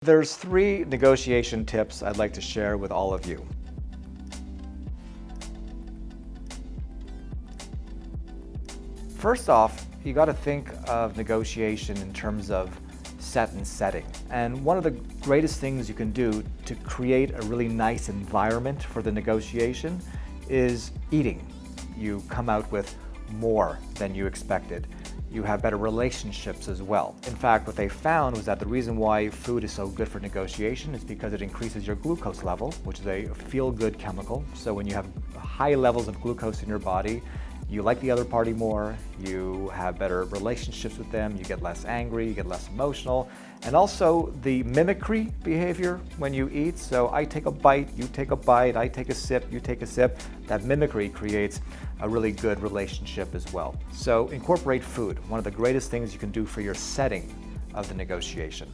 There's 3 negotiation tips I'd like to share with all of you. First off, you got to think of negotiation in terms of set and setting. And one of the greatest things you can do to create a really nice environment for the negotiation is eating. You come out with more than you expected. You have better relationships as well. In fact, what they found was that the reason why food is so good for negotiation is because it increases your glucose level, which is a feel-good chemical. So when you have high levels of glucose in your body, you like the other party more, you have better relationships with them, you get less angry, you get less emotional, and also the mimicry behavior when you eat. So I take a bite, you take a bite, I take a sip, you take a sip. That mimicry creates a really good relationship as well. So incorporate food, one of the greatest things you can do for your setting of the negotiation.